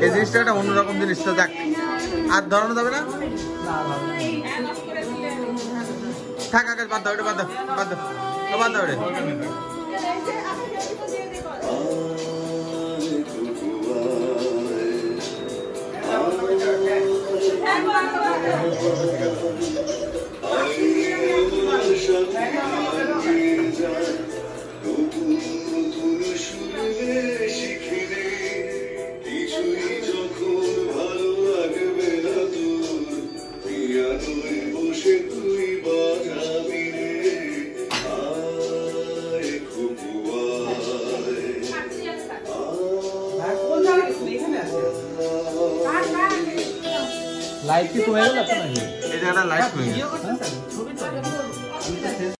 এই জিনিসটা একটা অন্যরকম জিনিসটা দেখ আর ধরানো যাবে না থাক আকাশ বাদ দাও এটা বাদ দাও বাদ দাও বাদ দাও রে লাইট কি কমে গেল নাকি? এই জায়গাটা লাইট কমে গেছে।